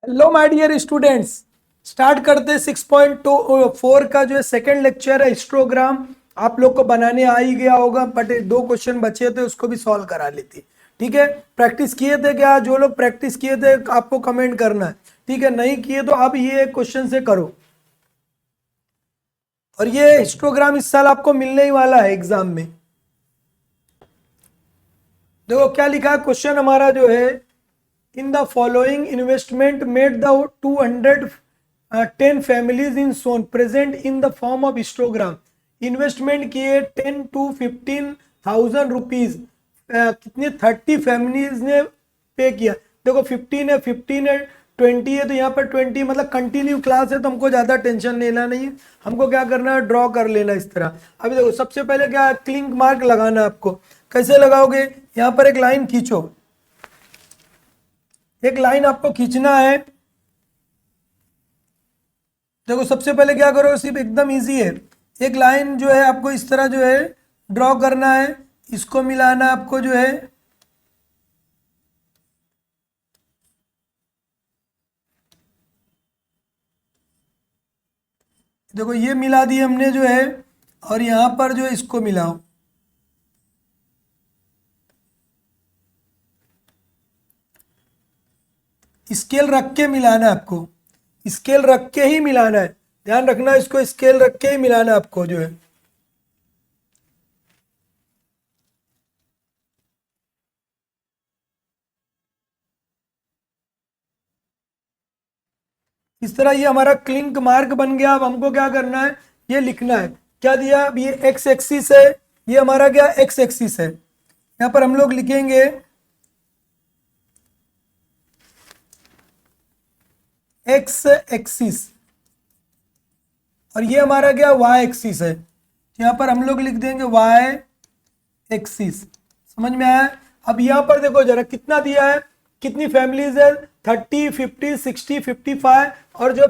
Hello my dear students. Start करते 6.4 का जो है सेकंड लेक्चर है हिस्टोग्राम। आप लोग को बनाने आ ही गया होगा, बट दो क्वेश्चन बचे थे उसको भी सॉल्व करा लेती। ठीक है, प्रैक्टिस किए थे क्या? जो लोग प्रैक्टिस किए थे आपको कमेंट करना है। ठीक है, नहीं किए तो आप ये क्वेश्चन से करो। और ये हिस्टोग्राम इस साल आपको मिलने ही वाला है एग्जाम में। देखो क्या लिखा है क्वेश्चन हमारा जो है, in the following investment made the 210 families in Son present in the form of histogram। Investment किए 10 to 15,000 रुपीज। कितने 30 फैमिलीज ने पे किया। देखो 15 है, 15 है, 20 है, तो यहाँ पर 20 मतलब कंटिन्यू क्लास है तो हमको ज़्यादा टेंशन लेना नहीं है। हमको क्या करना है, ड्रॉ कर लेना इस तरह। अभी देखो सबसे पहले क्या है, क्लिंक मार्क लगाना है आपको। कैसे लगाओगे, यहाँ पर एक लाइन खींचो। एक लाइन आपको खींचना है। देखो सबसे पहले क्या करो, सिर्फ एकदम इजी है। एक लाइन जो है आपको इस तरह जो है ड्रॉ करना है। इसको मिलाना है आपको जो है, देखो ये मिला दी हमने जो है, और यहाँ पर जो है इसको मिलाओ। स्केल रख के मिलाना है आपको, स्केल रख के ही मिलाना है। ध्यान रखना, इसको स्केल रख के ही मिलाना है आपको जो है। इस तरह ये हमारा क्लिंक मार्क बन गया। अब हमको क्या करना है, ये लिखना है। क्या दिया, अब ये एक्स एक्सिस है, ये हमारा क्या एक्स एक्सिस है। यहाँ पर हम लोग लिखेंगे एक्स एक्सिस, और ये हमारा क्या वाई एक्सिस है। यहाँ पर हम लोग लिख देंगे वाई एक्सिस। समझ में आया? अब यहाँ पर देखो जरा कितना दिया है, कितनी फैमिलीज है, 30, 50, 60, 55 और जो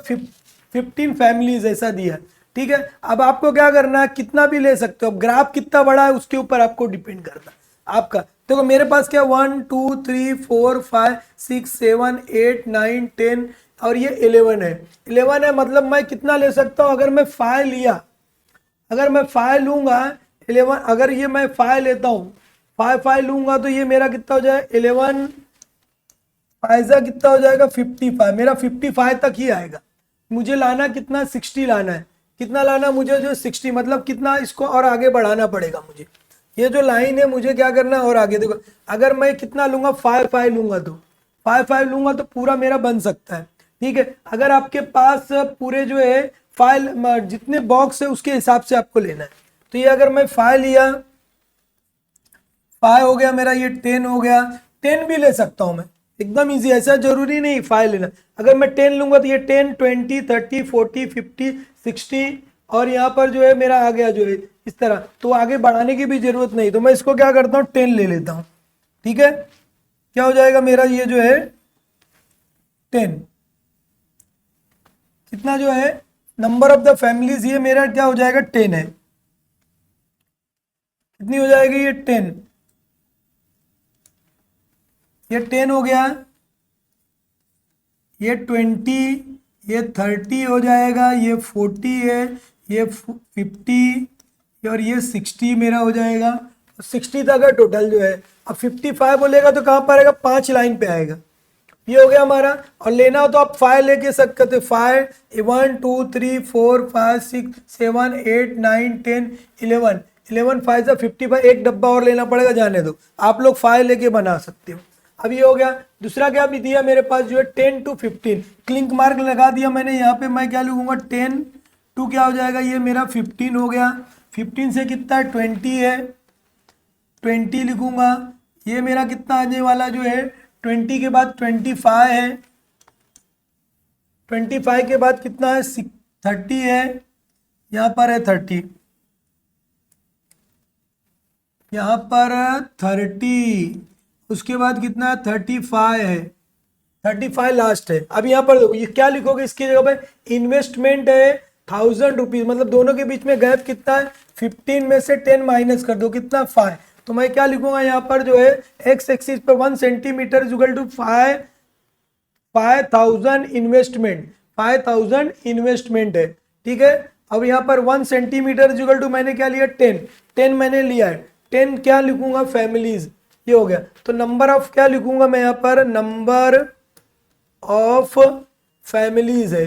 15 फैमिलीज ऐसा दिया है। ठीक है, अब आपको क्या करना है, कितना भी ले सकते हो। अब ग्राफ कितना बड़ा है उसके ऊपर आपको डिपेंड करता है आपका। देखो मेरे पास क्या 1 2 3 4 5 6 7 8 9 10 और ये 11 है। 11 है मतलब मैं कितना ले सकता हूँ, अगर मैं 5 लिया, अगर मैं 5 लूंगा 11, अगर ये मैं 5 लेता हूँ, 5 लूंगा तो ये मेरा कितना हो जाए 11 फाइजा कितना हो जाएगा 55। मेरा 55 तक ही आएगा। मुझे लाना कितना, 60 लाना है। कितना लाना मुझे, जो 60 मतलब कितना, इसको और आगे बढ़ाना पड़ेगा मुझे। ये जो लाइन है मुझे क्या करना है और आगे। देखो अगर मैं कितना लूंगा, 5 लूंगा तो 5 लूंगा तो पूरा मेरा बन सकता है। ठीक है, अगर आपके पास पूरे जो है फाइल जितने बॉक्स है उसके हिसाब से आपको लेना है। तो ये अगर मैं 5 लिया, 5 हो गया मेरा, ये 10 हो गया। 10 भी ले सकता हूं मैं, एकदम इजी। ऐसा जरूरी नहीं 5 लेना। अगर मैं 10 लूंगा तो ये 10 20 30 40 50 60 और यहाँ पर जो है मेरा आ गया जो है इस तरह। तो आगे बढ़ाने की भी जरूरत नहीं, तो मैं इसको क्या करता हूँ 10 ले लेता हूँ। ठीक है, क्या हो जाएगा मेरा ये जो है 10। कितना जो है नंबर ऑफ द फैमिलीज, ये मेरा क्या हो जाएगा 10 है। कितनी हो जाएगी ये 10, ये 10 हो गया। ये 20, ये 30 हो जाएगा, ये 40 है, ये 50 और ये 60 मेरा हो जाएगा। 60 तक है टोटल जो है। अब 55 बोलेगा तो कहाँ पर आएगा, 5 लाइन पे आएगा। ये हो गया हमारा। और लेना हो तो आप 5 लेके सकते थे। 5 1 2 3 4 5 6 7 8 9 10 11 11 5 से 55। एक डब्बा और लेना पड़ेगा, जाने दो, आप लोग 5 लेके बना सकते हो। अब ये हो गया। दूसरा क्या भी दिया मेरे पास जो है 10 to 15। क्लिंक मार्क लगा दिया मैंने यहाँ पे। मैं क्या लिखूंगा 10 टू क्या हो जाएगा, ये मेरा 15 हो गया। 15 से कितना है 20 है, 20 लिखूंगा। ये मेरा कितना आने वाला जो है 20 के बाद 25 है, 25 के बाद कितना है 30 है, यहाँ पर है 30, यहाँ पर 30, उसके बाद कितना है 35 है, 35 लास्ट है। अब यहाँ पर ये क्या लिखोगे इसकी जगह पे, इन्वेस्टमेंट है 1000 रुपीज, मतलब दोनों के बीच में गैप कितना है 15 में से 10 माइनस कर दो, कितना 5। तो मैं क्या लिखूंगा यहाँ पर जो है एक्स एक्सिस पर 1 centimetre is equal to 5 5000 investment, 5000 investment है, ठीक है। अब यहाँ पर 1 सेंटीमीटर इक्वल टू मैंने क्या लिया 10, 10 मैंने लिया है, 10 क्या लिखूंगा फैमिलीज, ये हो गया। तो नंबर ऑफ क्या लिखूंगा मैं यहाँ पर, नंबर ऑफ फैमिलीज है।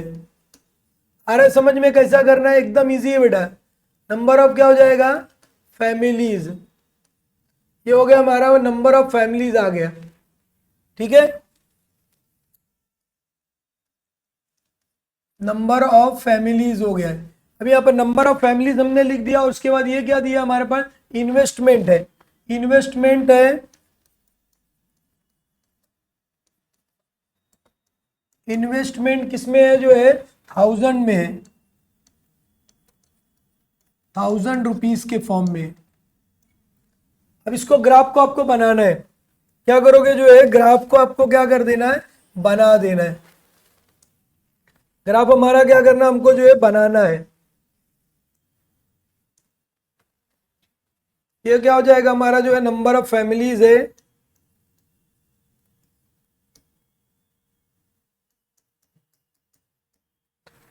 अरे समझ में कैसा करना है, एकदम इजी है बेटा। नंबर ऑफ क्या हो जाएगा, फैमिलीज, ये हो गया हमारा नंबर ऑफ फैमिलीज आ गया, ठीक है। नंबर ऑफ फैमिलीज हो गया है। अभी यहाँ पर नंबर ऑफ फैमिलीज हमने लिख दिया, और उसके बाद ये क्या दिया हमारे पास, इन्वेस्टमेंट है, इन्वेस्टमेंट है, इन्वेस्टमेंट किसमें है, जो है 1000 में है, 1000 रुपीज के फॉर्म में। अब इसको ग्राफ को आपको बनाना है, क्या करोगे, जो है ग्राफ को आपको क्या कर देना है, बना देना है। ग्राफ हमारा क्या करना, हमको जो है बनाना है। ये क्या हो जाएगा हमारा, जो है नंबर ऑफ फैमिलीज है,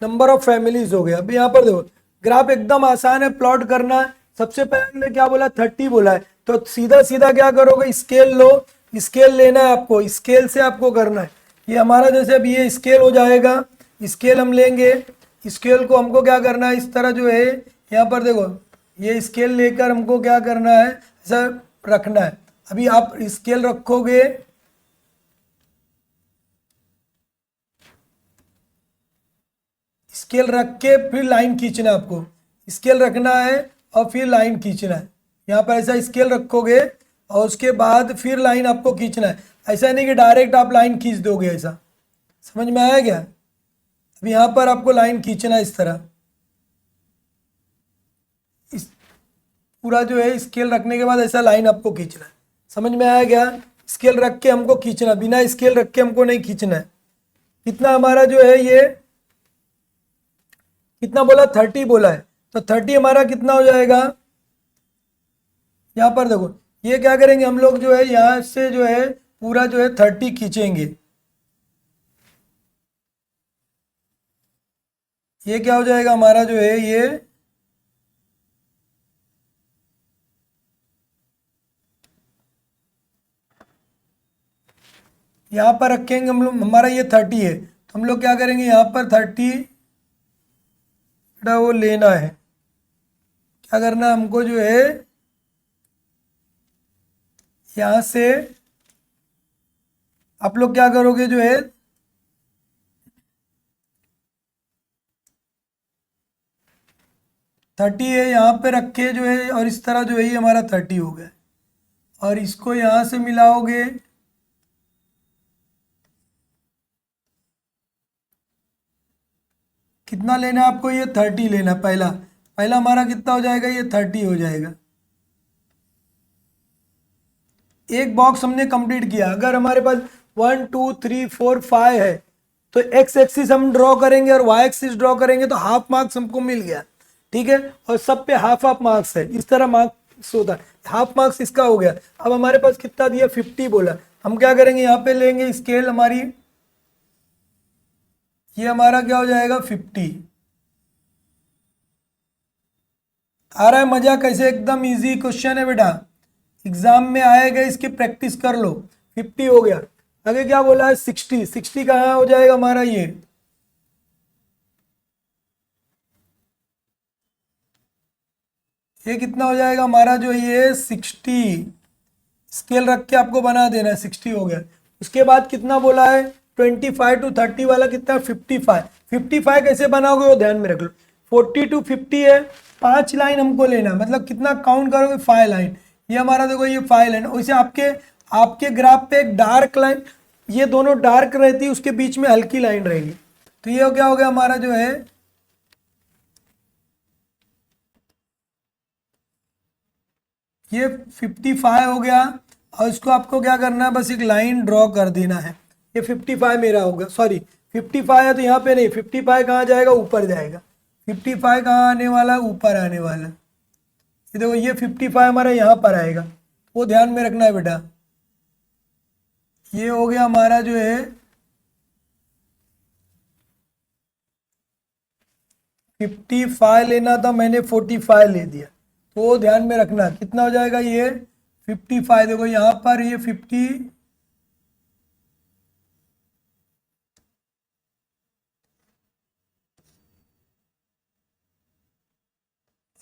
नंबर ऑफ फैमिलीज हो गया। अभी यहाँ पर देखो ग्राफ एकदम आसान है प्लॉट करना। सबसे पहले क्या बोला, 30 बोला है, तो सीधा सीधा क्या करोगे, स्केल लो, स्केल लेना है आपको, स्केल से आपको करना है। ये हमारा जैसे अब ये स्केल हो जाएगा, स्केल हम लेंगे, स्केल को हमको क्या करना है, इस तरह जो है यहाँ पर देखो, ये स्केल लेकर हमको क्या करना है, ऐसा रखना है। अभी आप स्केल रखोगे, स्केल रख के फिर लाइन खींचना है आपको, स्केल रखना है और फिर लाइन खींचना है। यहाँ पर ऐसा स्केल रखोगे और उसके बाद फिर लाइन आपको खींचना है। ऐसा नहीं कि डायरेक्ट आप लाइन खींच दोगे, ऐसा समझ में आया क्या। अभी यहाँ पर आपको लाइन खींचना है इस तरह, इस पूरा जो है स्केल रखने के बाद ऐसा लाइन आपको खींचना है। समझ में आया क्या, स्केल रख के हमको खींचना, बिना स्केल रख के हमको नहीं खींचना है। कितना हमारा जो है ये कितना बोला, 30 बोला है, तो 30 हमारा कितना हो जाएगा, यहाँ पर देखो ये क्या करेंगे हम लोग, जो है यहाँ से जो है पूरा जो है 30 खींचेंगे। ये क्या हो जाएगा हमारा, जो है ये यहाँ पर रखेंगे हम लोग, हमारा ये 30 है, तो हम लोग क्या करेंगे, यहाँ पर 30 वो लेना है। क्या करना है हमको, जो है यहाँ से आप लोग क्या करोगे, जो है 30 है यहाँ पे रखे जो है, और इस तरह जो है ये हमारा 30 हो गया, और इसको यहाँ से मिलाओगे, कितना लेना है आपको, ये 30 लेना, पहला पहला हमारा कितना हो जाएगा, ये 30 हो जाएगा। एक बॉक्स हमने कंप्लीट किया। अगर हमारे पास 1 2 3 4 5 है, तो एक्स एक्सिस हम ड्रॉ करेंगे और वाई एक्सिस ड्रॉ करेंगे, तो हाफ मार्क्स हमको मिल गया, ठीक है। और सब पे हाफ हाफ मार्क्स है, इस तरह मार्क्स होता है, हाफ मार्क्स इसका हो गया। अब हमारे पास कितना दिया, 50 बोला, हम क्या करेंगे, यहाँ पे लेंगे स्केल हमारी, ये हमारा क्या हो जाएगा 50। आ रहा है मजा कैसे, एकदम इजी क्वेश्चन है बेटा, एग्जाम में आएगा, इसकी प्रैक्टिस कर लो। 50 हो गया, आगे क्या बोला है 60, 60 कहाँ हो जाएगा हमारा, ये कितना हो जाएगा हमारा, जो ये 60, स्केल रख के आपको बना देना है, 60 हो गया। उसके बाद कितना बोला है, 25 टू 30 वाला कितना, 55, 55 कैसे बनाओगे वो ध्यान में रख लो। 40 टू 50 है, 5 लाइन हमको लेना, मतलब कितना काउंट करोगे, 5 लाइन। ये हमारा देखो ये 5 लाइन, वैसे आपके आपके ग्राफ पे एक डार्क लाइन, ये दोनों डार्क रहती है, उसके बीच में हल्की लाइन रहेगी। तो ये क्या हो गया हमारा, जो है ये 55 हो गया, और इसको आपको क्या करना है, बस एक लाइन ड्रॉ कर देना है। ये 55 मेरा होगा, सॉरी 55 है तो यहाँ पे नहीं, 55 कहाँ जाएगा, ऊपर जाएगा। 55 कहाँ आने वाला, ऊपर आने वाला। ये देखो ये 55 हमारा यहाँ पर आएगा, वो ध्यान में रखना है बेटा। ये हो गया हमारा, जो है 55 लेना था, मैंने 45 ले दिया, तो ध्यान में रखना कितना हो जाएगा ये 55। देखो यहाँ पर ये 50,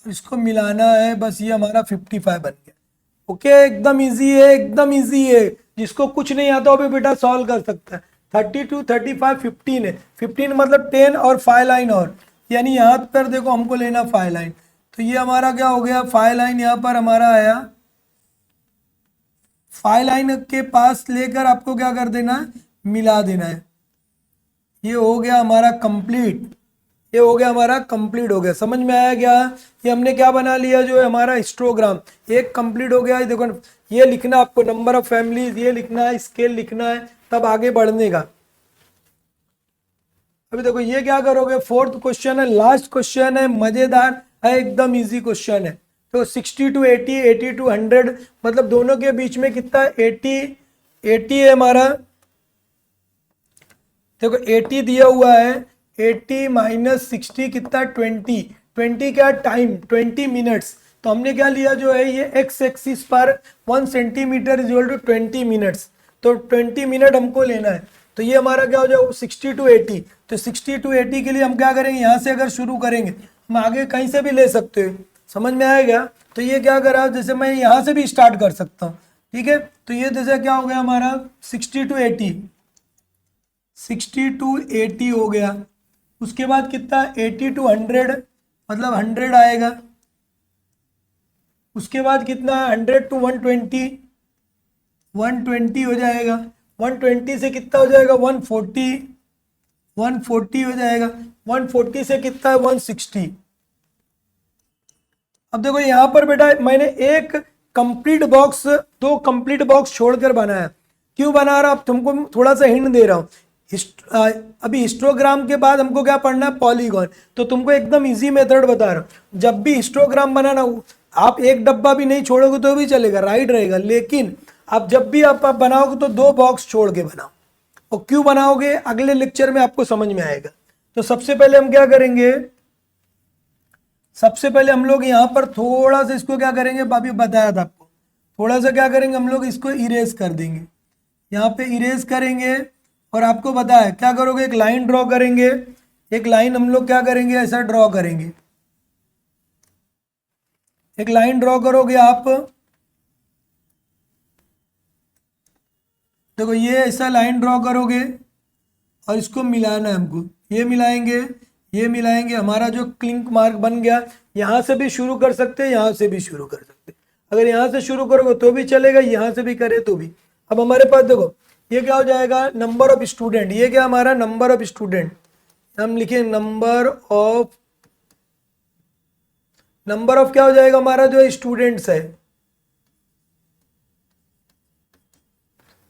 इसको मिलाना है, बस ये हमारा 55 बन गया। ओके, एकदम इजी है, एकदम इजी है, जिसको कुछ नहीं आता वो भी बेटा सॉल्व कर सकता है। 32, 35, 15 है, 15 मतलब 10 और 5 लाइन और, यानी यहाँ पर देखो हमको लेना 5 लाइन, तो ये हमारा क्या हो गया 5 लाइन यहाँ पर हमारा आया। 5 लाइन के पास लेकर आपको क्या कर देना है, मिला देना है। ये हो गया हमारा कंप्लीट, ये हो गया हमारा कंप्लीट हो गया। समझ में आया क्या? ये हमने क्या बना लिया, जो है हमारा हिस्टोग्राम एक कंप्लीट हो गया। देखो ये लिखना आपको, नंबर ऑफ फैमिलीज ये लिखना है, स्केल लिखना है, तब आगे बढ़ने का। अभी देखो ये क्या करोगे, फोर्थ क्वेश्चन है, लास्ट क्वेश्चन है, मजेदार है, एकदम इजी क्वेश्चन है। तो 60 टू 80, 80 टू 100, मतलब दोनों के बीच में कितना 80 है हमारा। देखो 80 दिया हुआ है, 80 माइनस 60 कितना 20 क्या टाइम 20 मिनट्स। तो हमने क्या लिया जो है ये एक्स एक्सिस पर 1 centimetre is equal to 20 minutes, तो 20 मिनट हमको लेना है। तो ये हमारा क्या हो जाएगा 60 टू 80। तो 60 टू 80 के लिए हम क्या करेंगे, यहाँ से अगर शुरू करेंगे, हम आगे कहीं से भी ले सकते हो। समझ में आएगा? तो ये क्या करा, जैसे मैं यहाँ से भी स्टार्ट कर सकता हूँ, ठीक है। तो ये जैसे क्या हो गया हमारा 60 टू 80, 60 टू 80 हो गया। उसके बाद कितना 80 टू 100, मतलब 100 आएगा। उसके बाद कितना 100 टू 120, 120 हो जाएगा। 120 से कितना हो जाएगा 140, 140 हो जाएगा। 140 से कितना है 160। अब देखो यहाँ पर बेटा मैंने एक कंप्लीट बॉक्स, दो कंप्लीट बॉक्स छोड़कर बनाया। क्यों बना रहा, अब तुमको थोड़ा सा हिंट दे रहा हूँ। अभी हिस्टोग्राम के बाद हमको क्या पढ़ना है, पॉलीगॉन। तो तुमको एकदम इजी मेथड बता रहा हूँ, जब भी हिस्टोग्राम बनाना, आप एक डब्बा भी नहीं छोड़ोगे तो भी चलेगा, राइट रहेगा, लेकिन आप जब भी आप बनाओगे तो दो बॉक्स छोड़ के बनाओ। और क्यों बनाओगे अगले लेक्चर में आपको समझ में आएगा। तो सबसे पहले हम क्या करेंगे, सबसे पहले हम लोग यहाँ पर थोड़ा सा इसको क्या करेंगे, अभी बताया था आपको, थोड़ा सा क्या करेंगे हम लोग इसको इरेज कर देंगे। यहाँ पे इरेज करेंगे और आपको पता है क्या करोगे, एक लाइन ड्रॉ करेंगे। एक लाइन हम लोग क्या करेंगे, ऐसा ड्रॉ करेंगे, एक लाइन ड्रॉ करोगे आप। देखो ये ऐसा लाइन ड्रॉ करोगे और इसको मिलाना है हमको, ये मिलाएंगे, ये मिलाएंगे, हमारा जो क्लिंक मार्क बन गया। यहाँ से भी शुरू कर सकते हैं, यहाँ से भी शुरू कर सकते हैं। अगर यहाँ से शुरू करोगे तो भी चलेगा, यहाँ से भी करे तो भी। अब हमारे पास देखो ये क्या हो जाएगा, नंबर ऑफ स्टूडेंट, ये क्या हमारा नंबर ऑफ स्टूडेंट, हम लिखे नंबर ऑफ क्या हो जाएगा हमारा जो स्टूडेंट्स है,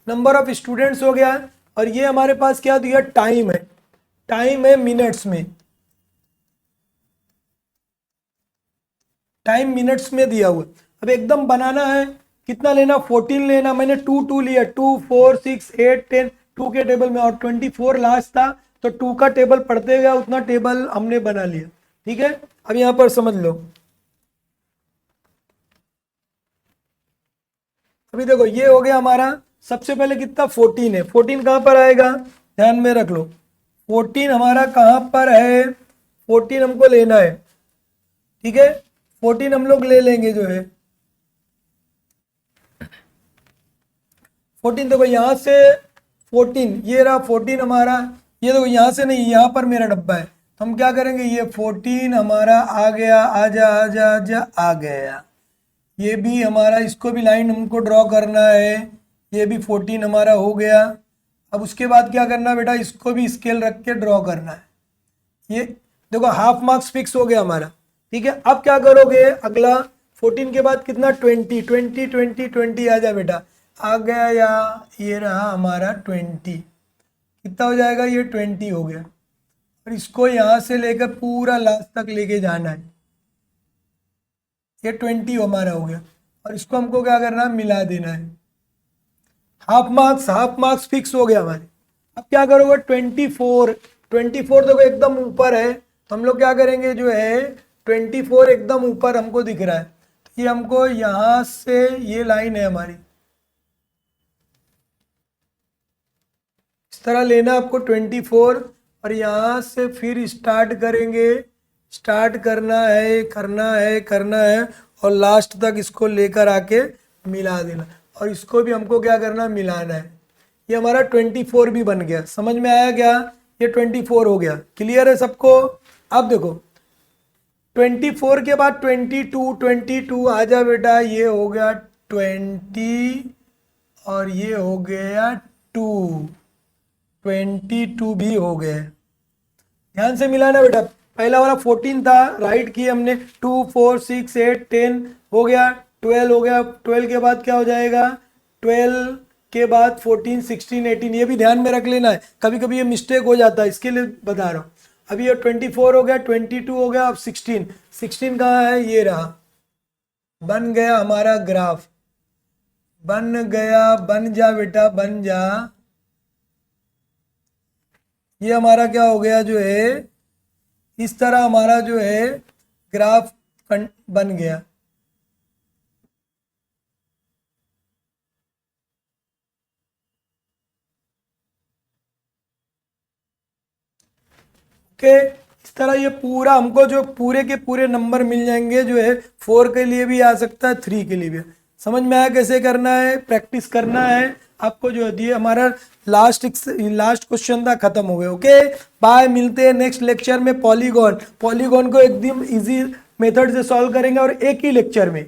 नंबर ऑफ स्टूडेंट्स हो गया। और ये हमारे पास क्या दिया, टाइम है, टाइम है मिनट्स में, टाइम मिनट्स में दिया हुआ। अब एकदम बनाना है, कितना लेना 14 लेना, मैंने 2 लिया, 2 4 6 8 10, 2 के टेबल में, और 24 लास्ट था तो 2 का टेबल पढ़ते गया, उतना टेबल हमने बना लिया। ठीक है, अब यहां पर समझ लो। अभी देखो ये हो गया हमारा, सबसे पहले कितना 14 है, 14 कहां पर आएगा, ध्यान में रख लो, 14 हमारा कहां पर है, 14 हमको लेना है। ठीक है, 14 हम लोग ले लेंगे जो है 14। देखो यहाँ से 14, ये रहा 14 हमारा, ये देखो यहाँ से नहीं, यहाँ पर मेरा डब्बा है, तो हम क्या करेंगे, ये 14 हमारा आ गया, आजा आजा आजा आ गया। ये भी हमारा, इसको भी लाइन हमको ड्रॉ करना है, ये भी 14 हमारा हो गया। अब उसके बाद क्या करना है बेटा, इसको भी स्केल रख के ड्रॉ करना है। ये देखो हाफ मार्क्स फिक्स हो गया हमारा। ठीक है, अब क्या करोगे, अगला 14 के बाद कितना 20, 20 20 20 आ जा बेटा, आ गया, या ये रहा हमारा 20, कितना हो जाएगा, ये 20 हो गया। और इसको यहाँ से लेकर पूरा लास्ट तक लेके जाना है, ये 20 हमारा हो गया। और इसको हमको क्या करना है, मिला देना है। हाफ मार्क्स फिक्स हो गया हमारे। अब क्या करोगे 24, 24 देखो एकदम ऊपर है, तो हम लोग क्या करेंगे, जो है 24 एकदम ऊपर हमको दिख रहा है, तो ये हमको यहाँ से ये लाइन है हमारी, इस तरह लेना आपको 24, और यहाँ से फिर स्टार्ट करेंगे, स्टार्ट करना है करना है करना है, और लास्ट तक इसको लेकर आके मिला देना, और इसको भी हमको क्या करना, मिलाना है। ये हमारा 24 भी बन गया, समझ में आया क्या, ये 24 हो गया, क्लियर है सबको। अब देखो 24 के बाद 22 आ जा बेटा, ये हो गया 20 और ये हो गया 22 भी हो गए। ध्यान से मिलाना बेटा, पहला वाला 14 था, राइट किए हमने, 2 4 6 8 10 हो गया, 12 हो गया, 12 के बाद क्या हो जाएगा, 12 के बाद 14 16 18, ये भी ध्यान में रख लेना है, कभी कभी ये मिस्टेक हो जाता है, इसके लिए बता रहा हूँ। अभी ये 24 हो गया, 22 हो गया, अब 16 कहाँ है, ये रहा, बन गया हमारा ग्राफ, बन गया, बन जा बेटा बन जा। ये हमारा क्या हो गया, जो है इस तरह हमारा जो है ग्राफ बन गया। ओके, इस तरह ये पूरा हमको जो पूरे के पूरे नंबर मिल जाएंगे, जो है 4 के लिए भी आ सकता है, 3 के लिए भी। समझ में आया कैसे करना है, प्रैक्टिस करना है आपको। जो है हमारा लास्ट क्वेश्चन था, खत्म हो गया। ओके बाय, मिलते हैं नेक्स्ट लेक्चर में। पॉलीगॉन को एकदम इजी मेथड से सॉल्व करेंगे, और एक ही लेक्चर में।